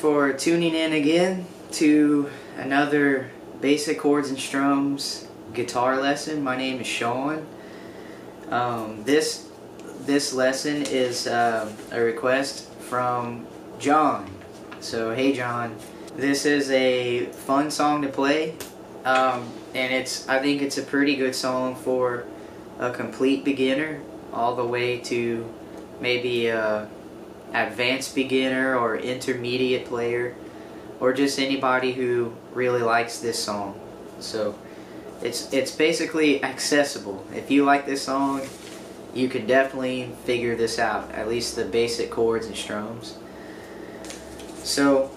for tuning in again to another basic chords and strums guitar lesson. My name is Sean. This lesson is a request from John. So hey John, this is a fun song to play, and I think it's a pretty good song for a complete beginner all the way to maybe advanced beginner or intermediate player, or just anybody who really likes this song. So it's basically accessible. If you like this song, you can definitely figure this out, at least the basic chords and strums. So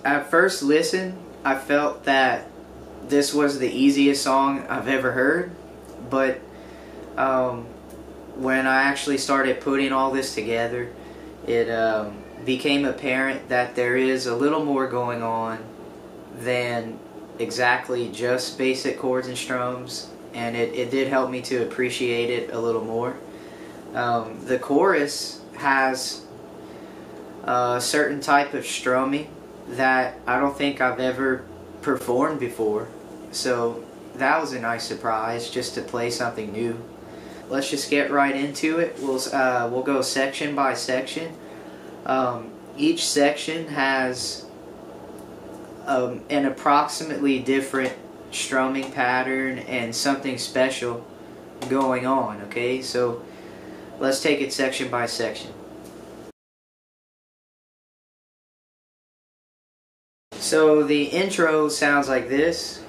at first listen, I felt that this was the easiest song I've ever heard, but when I actually started putting all this together, it became apparent that there is a little more going on than exactly just basic chords and strums, and it did help me to appreciate it a little more. The chorus has a certain type of strumming that I don't think I've ever performed before, so that was a nice surprise, just to play something new. Let's just get right into it. We'll go section by section. Each section has an approximately different strumming pattern and something special going on, okay? So let's take it section by section. So the intro sounds like this.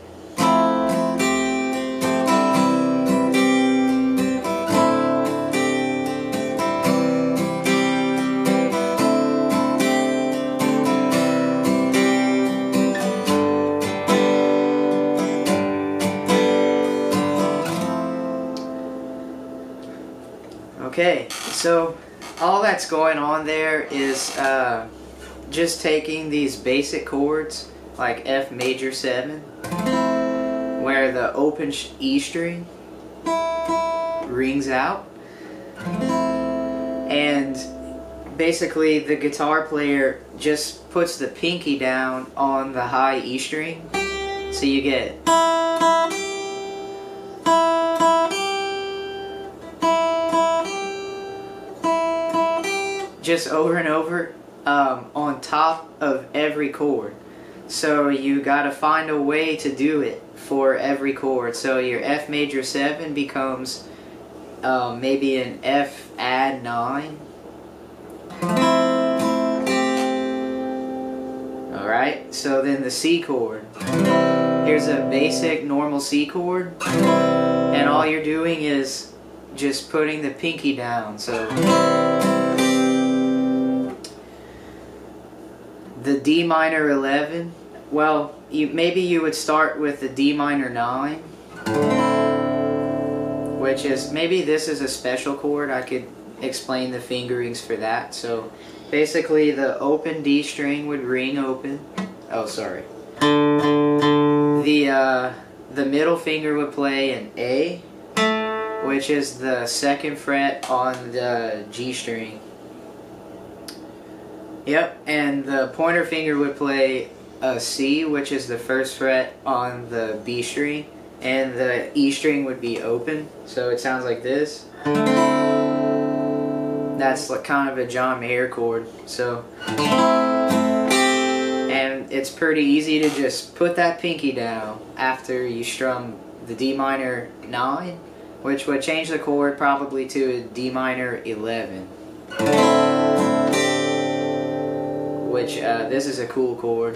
Okay, so all that's going on there is just taking these basic chords like F major 7, where the open E string rings out, and basically the guitar player just puts the pinky down on the high E string, so you get just over and over on top of every chord. So you gotta find a way to do it for every chord. So your F major 7 becomes maybe an F add 9. Alright, so then the C chord. Here's a basic normal C chord, and all you're doing is just putting the pinky down. So the D minor 11, well, maybe you would start with the D minor 9, which is, maybe this is a special chord. I could explain the fingerings for that. So basically the open D string would ring open. Oh, sorry. The middle finger would play an A, which is the 2nd fret on the G string. Yep, and the pointer finger would play a C, which is the 1st fret on the B string, and the E string would be open, so it sounds like this. That's like kind of a John Mayer chord. So, and it's pretty easy to just put that pinky down after you strum the D minor 9, which would change the chord probably to a D minor 11. Which, this is a cool chord.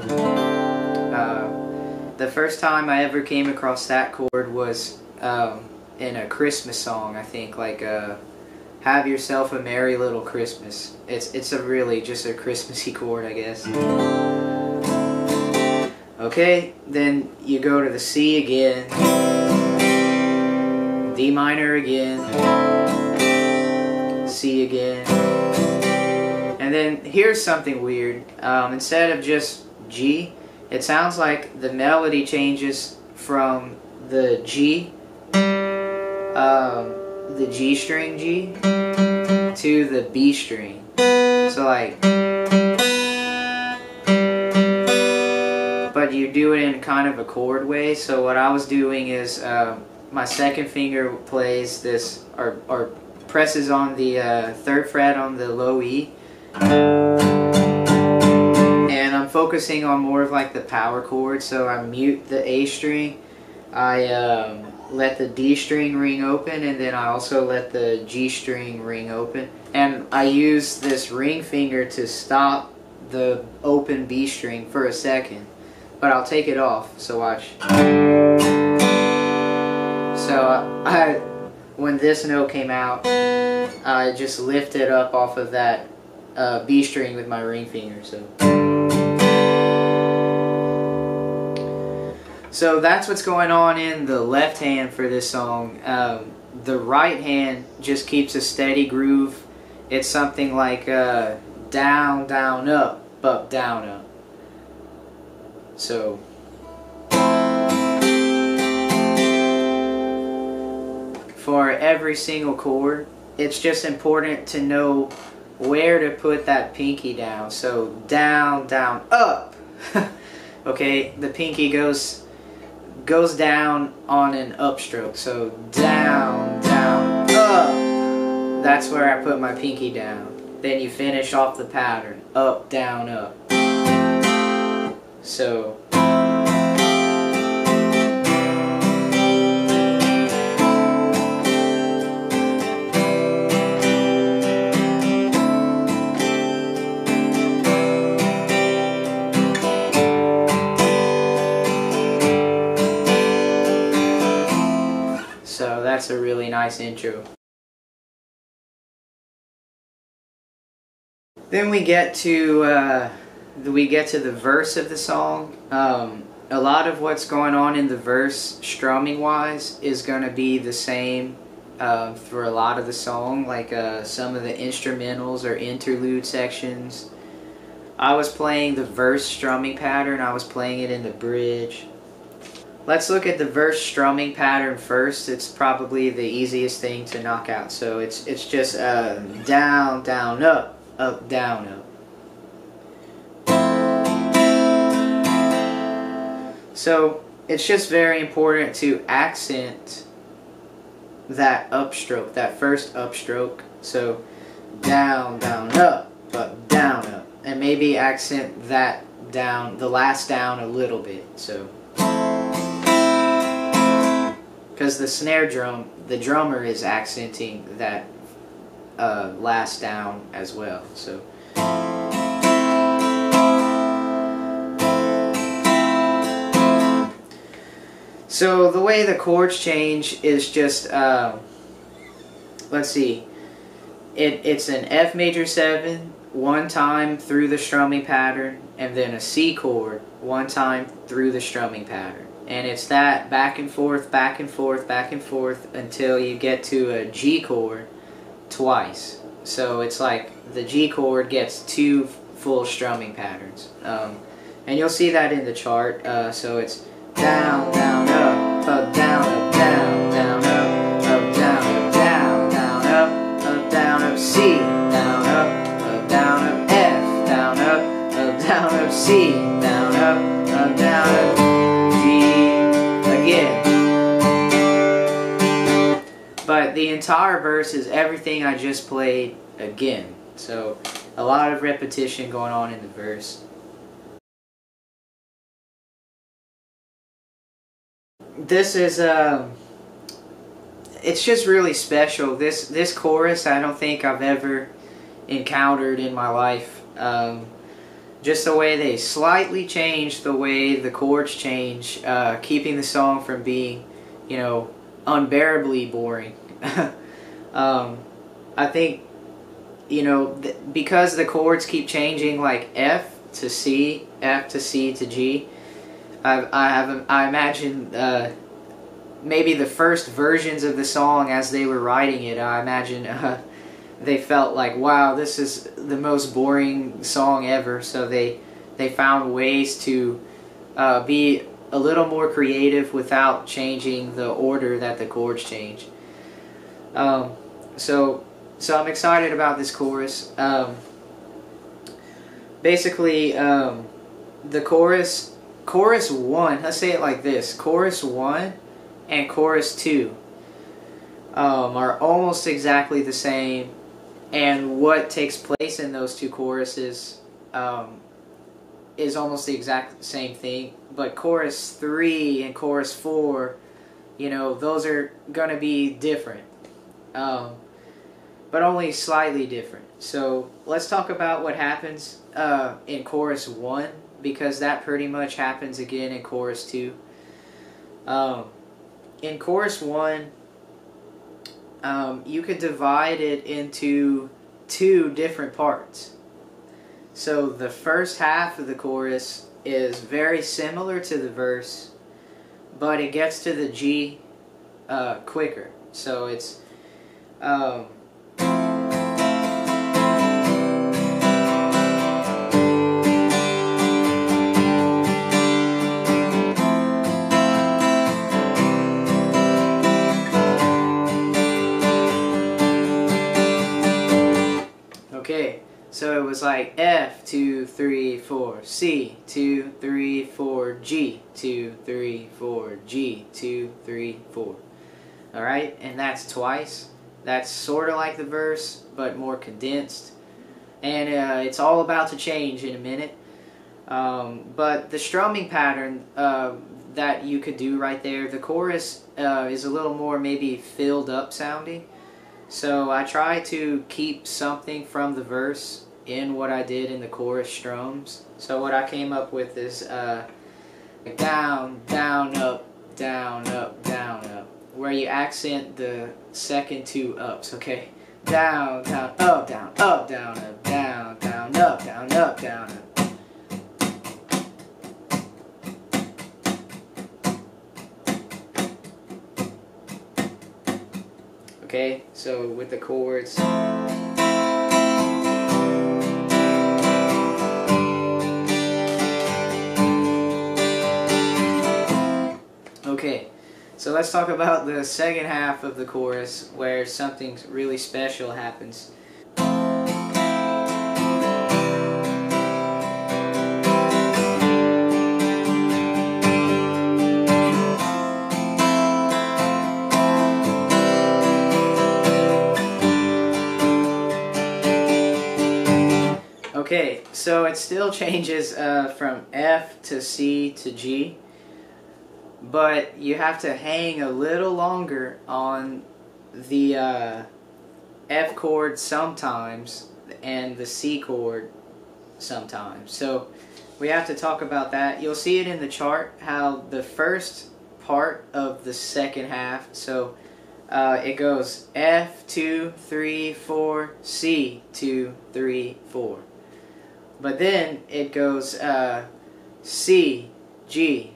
The first time I ever came across that chord was in a Christmas song, I think, like Have Yourself a Merry Little Christmas. It's a really just a Christmassy chord, I guess. Okay, then you go to the C again, D minor again, C again. And then here's something weird. Instead of just G, it sounds like the melody changes from the G, the G string G, to the B string. So like, but you do it in kind of a chord way. So what I was doing is my second finger plays this, or presses on the 3rd fret on the low E, and I'm focusing on more of like the power chord. So I mute the A string, I let the D string ring open, and then I also let the G string ring open, and I use this ring finger to stop the open B string for a second, but I'll take it off. So watch. So when this note came out, I just lifted up off of that B string with my ring finger. So that's what's going on in the left hand for this song. The right hand just keeps a steady groove. It's something like down, down, up, down, up. So for every single chord, it's just important to know where to put that pinky down. So down, down, up. Okay, the pinky goes down on an upstroke. So down, down, up. That's where I put my pinky down. Then you finish off the pattern. Up, down, up. So that's a really nice intro. Then we get to the verse of the song. A lot of what's going on in the verse, strumming wise, is going to be the same for a lot of the song. Like some of the instrumentals or interlude sections, I was playing the verse strumming pattern. I was playing it in the bridge. Let's look at the verse strumming pattern first. It's probably the easiest thing to knock out. So it's just down, down, up, down, up. So it's just very important to accent that upstroke, that first upstroke. So down, down, up, down, up. And maybe accent that down, the last down a little bit. So because the snare drum, the drummer is accenting that last down as well. So the way the chords change is just, let's see, it's an F major 7 one time through the strumming pattern, and then a C chord one time through the strumming pattern. And it's that back and forth, back and forth, back and forth until you get to a G chord twice. So it's like the G chord gets 2 full strumming patterns. And you'll see that in the chart. So it's down, down, up, down, up, down, down, up, down, up, down, down, up, down, up, C, down, up, down, up, F, down, up, down, up, C, down, up, down, up, again. But the entire verse is everything I just played again. So a lot of repetition going on in the verse. This is it's just really special. This chorus I don't think I've ever encountered in my life. Just the way they slightly changed the way the chords change, keeping the song from being, you know, unbearably boring. I think, you know, because the chords keep changing, like F to C, F to C to G. I imagine maybe the first versions of the song as they were writing it. I imagine they felt like, wow, this is the most boring song ever. So they found ways to be a little more creative without changing the order that the chords change. So I'm excited about this chorus. Basically, the chorus chorus 1, let's say it like this, chorus 1 and chorus 2 are almost exactly the same, and what takes place in those two choruses is almost the exact same thing, but chorus 3 and chorus 4, you know, those are going to be different, but only slightly different. So let's talk about what happens in chorus 1, because that pretty much happens again in chorus 2. In chorus 1, you could divide it into 2 different parts. So the first half of the chorus is very similar to the verse, but it gets to the G quicker. So it's okay, so it was like F 2 3 4 C 2 3 4 G 2 3 4 G 2 3 4. All right, and that's twice. That's sort of like the verse, but more condensed. And it's all about to change in a minute. But the strumming pattern that you could do right there, the chorus is a little more maybe filled up sounding. So I try to keep something from the verse in what I did in the chorus strums. So what I came up with is down, down, up, down, up, down, up, where you accent the second 2 ups, okay? Down, down, up, down, up, down, up, down, down, up, down, up, down, up. Okay, so with the chords. Okay, so let's talk about the second half of the chorus where something really special happens. Okay, so it still changes from F to C to G, but you have to hang a little longer on the F chord sometimes and the C chord sometimes. So we have to talk about that. You'll see it in the chart how the first part of the second half, so it goes F 2 3 4 C 2 3 4. But then it goes C, G.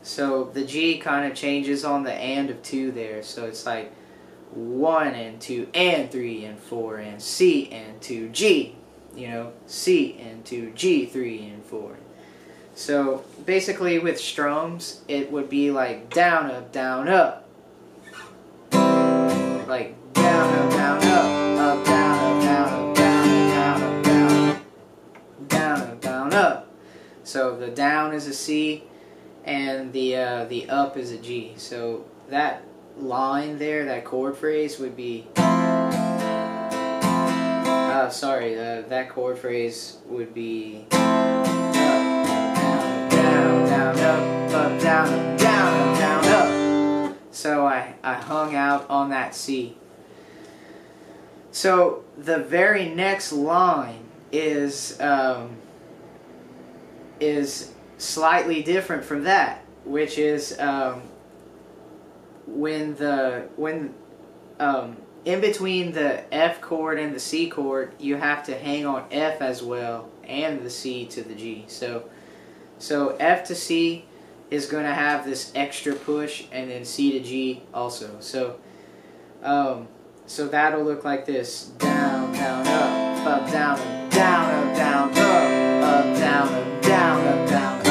So the G kind of changes on the and of 2 there. So it's like 1 and 2 and 3 and 4 and C and 2, G. You know, C and 2, G, 3 and 4. So basically with strums, it would be like down, up, down, up. Like down, up, down, up, up, down, up, down, up, down, up, down, up, down, up, down, up. So the down is a C, and the up is a G. So that line there, that chord phrase would be. That chord phrase would be up, down, down, up, down, down, down, up. So I hung out on that C. So the very next line is slightly different from that, which is when in between the F chord and the C chord, you have to hang on F as well and the C to the G. So F to C is going to have this extra push, and then C to G also. So that'll look like this: down, down, up, down, up, down, up, down, up, down, up, down, up, down, up, down,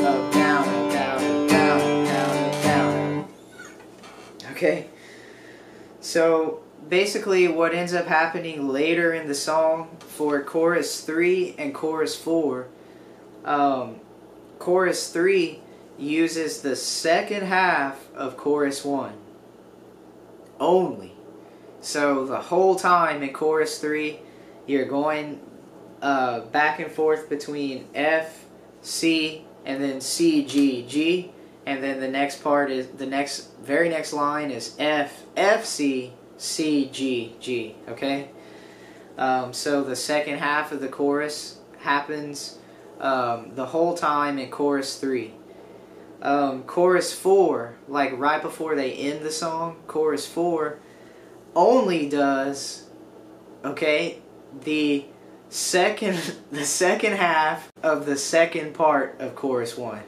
up, down, up, down, up, down, up, down, up. Okay. So basically what ends up happening later in the song for chorus 3 and chorus 4, chorus 3 uses the second half of chorus 1 only. So the whole time in chorus 3, you're going back and forth between F, C, and then C, G, G, and then the next part is very next line is F, F, C, C, G, G. Okay. So the second half of the chorus happens the whole time in chorus 3. Chorus 4, like right before they end the song, chorus 4 only does, okay, the second half of the second part of chorus 1.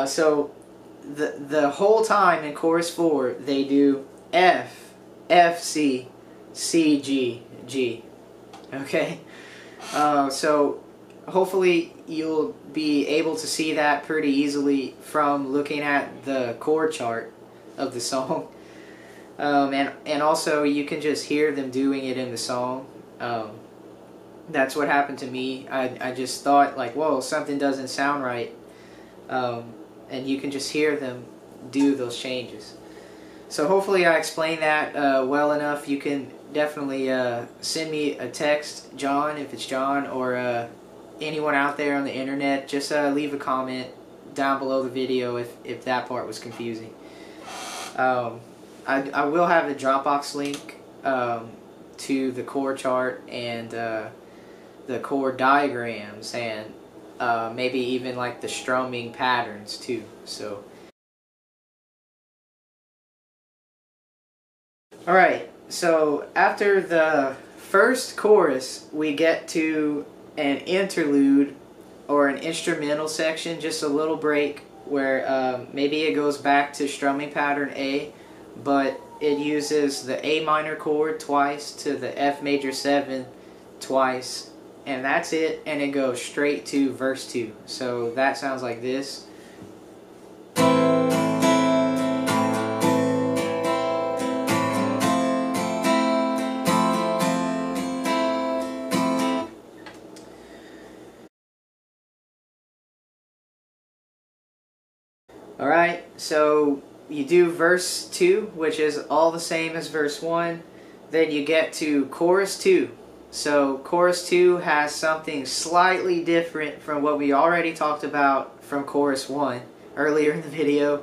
So the whole time in chorus 4 they do F, F, C, C, G, G. Okay? So hopefully you'll be able to see that pretty easily from looking at the chord chart of the song. And also you can just hear them doing it in the song. That's what happened to me. I just thought, like, whoa, something doesn't sound right. And you can just hear them do those changes. So hopefully I explained that well enough. You can definitely send me a text, John, if it's John, or anyone out there on the internet. Just leave a comment down below the video if that part was confusing. I will have a Dropbox link to the chord chart and the chord diagrams, and maybe even like the strumming patterns too. So, alright, so after the first chorus we get to an interlude or an instrumental section, just a little break where maybe it goes back to strumming pattern A, but it uses the A minor chord twice to the F major 7 twice, and that's it, and it goes straight to verse 2. So that sounds like this. Alright, so you do verse 2, which is all the same as verse 1. Then you get to chorus 2. So chorus 2 has something slightly different from what we already talked about from chorus 1 earlier in the video.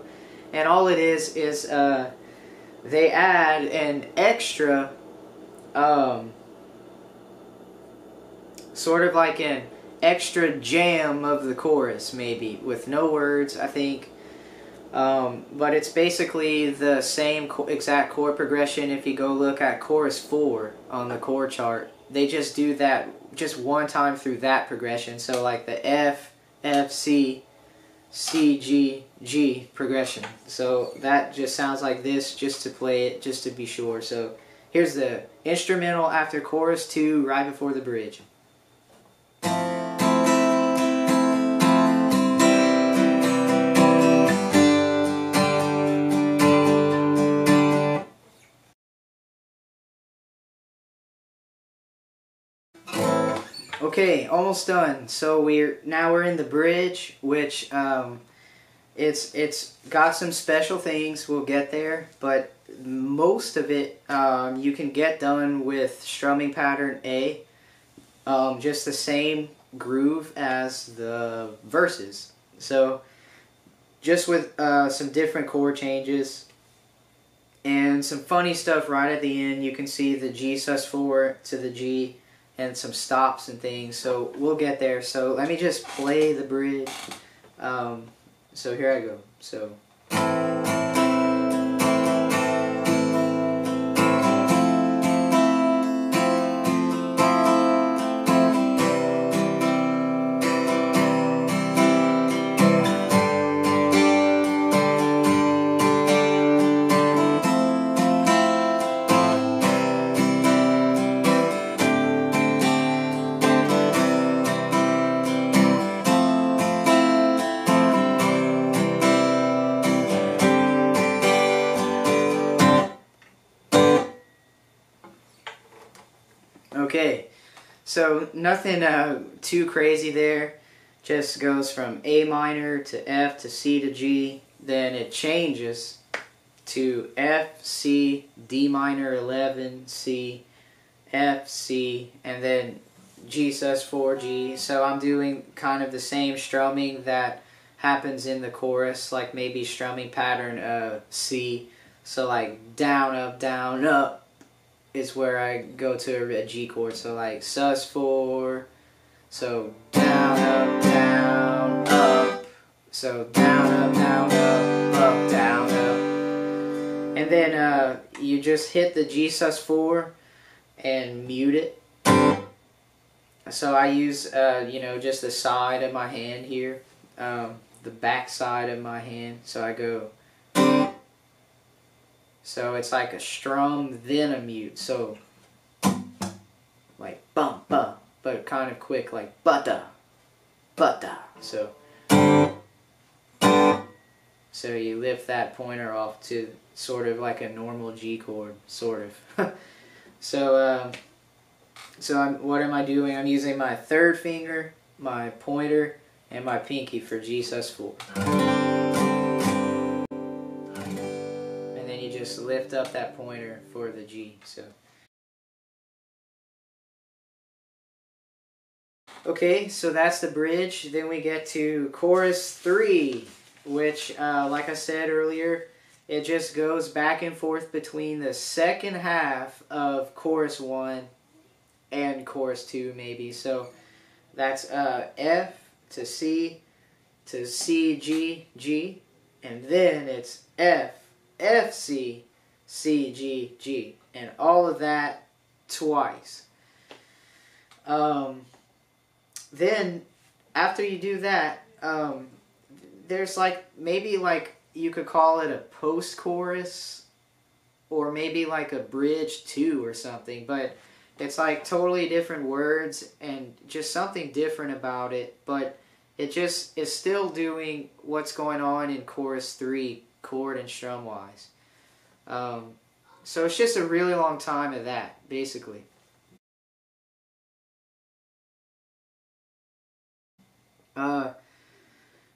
And all it is they add an extra, sort of like an extra jam of the chorus, maybe, with no words, I think. But it's basically the same exact chord progression. If you go look at chorus 4 on the chord chart, they just do that just one time through that progression. So like the F, F, C, C, G, G progression. So that just sounds like this, just to play it, just to be sure. So here's the instrumental after chorus 2, right before the bridge. Okay, almost done. So we're in the bridge, which it's got some special things. We'll get there, but most of it you can get done with strumming pattern A, just the same groove as the verses. So just with some different chord changes and some funny stuff right at the end. You can see the G sus4 to the G, and some stops and things, so we'll get there. So let me just play the bridge. So here I go. So. Okay, so nothing too crazy there. just goes from A minor to F to C to G. Then it changes to F, C, D minor 11, C, F, C, and then G sus4, G. So I'm doing kind of the same strumming that happens in the chorus, like maybe strumming pattern C. So like down, up is where I go to a G chord. So like sus4, so down, up. So down, up, down, up. And then you just hit the G sus4 and mute it. So I use, you know, just the side of my hand here, the back side of my hand. So I go, so it's like a strum, then a mute. So like bump, but kind of quick, like butta. So you lift that pointer off to sort of like a normal G chord, sort of. So what am I doing? I'm using my third finger, my pointer, and my pinky for G sus4. And then you just lift up that pointer for the G. So. Okay, so that's the bridge. Then we get to chorus 3, which, like I said earlier, it just goes back and forth between the second half of chorus 1 and chorus 2 maybe. So that's F to C, G, G, and then it's F, F, C, G, G, and all of that twice. Then after you do that, there's like maybe like you could call it a post-chorus or maybe like a bridge 2 or something, but it's like totally different words and just something different about it, but it just is still doing what's going on in chorus 3 chord and strum wise. So it's just a really long time of that, basically.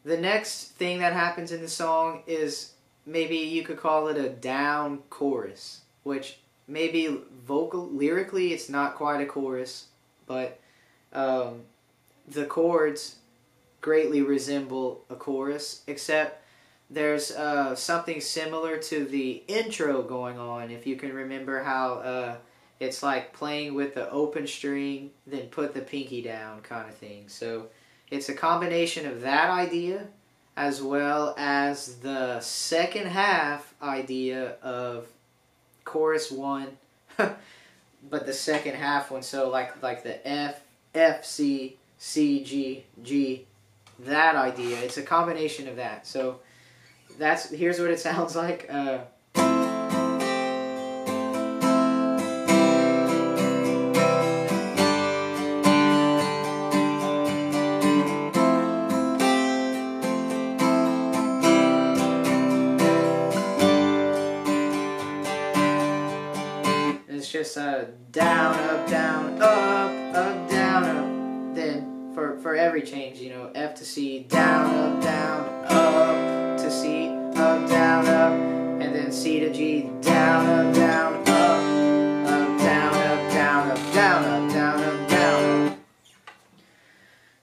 The next thing that happens in the song is maybe you could call it a down chorus, which maybe lyrically it's not quite a chorus, but the chords greatly resemble a chorus, except there's something similar to the intro going on. If you can remember how it's like playing with the open string, then put the pinky down kind of thing. So it's a combination of that idea as well as the second half idea of chorus 1, but the second half one, so like the F, F, C, G, G, that idea. It's a combination of that. So here's what it sounds like. It's just down, up, down, up, down, up. Then for every change, you know, F to C, down, up to C, up, down, up, and then C to G, down, up, down, down, up, down, up, down, up, down, up, down, up.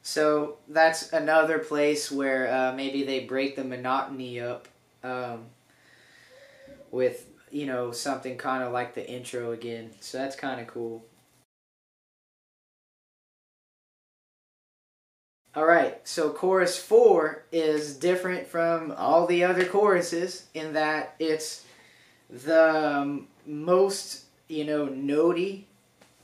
So that's another place where maybe they break the monotony up with, you know, something kind of like the intro again. So that's kind of cool. Alright, so chorus 4 is different from all the other choruses in that it's the most, you know, notey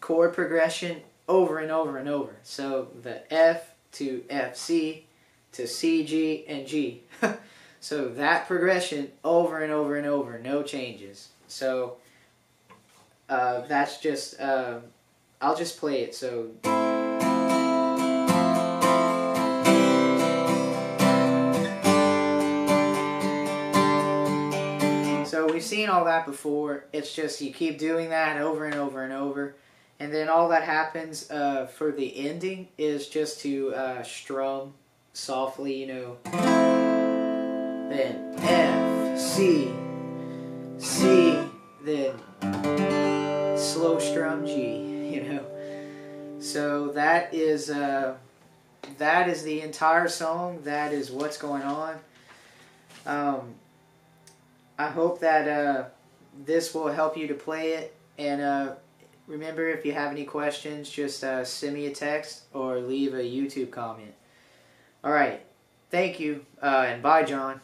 chord progression over and over and over. So the F to F, C to C, G, and G. So that progression over and over and over, no changes. So that's just, I'll just play it. So we've seen all that before. It's just you keep doing that over and over and over. And then all that happens for the ending is just to strum softly, you know. Then F, C, C, then slow strum G, you know. So that is the entire song. That is what's going on. I hope that this will help you to play it. And remember, if you have any questions, just send me a text or leave a YouTube comment. All right. Thank you, and bye, John.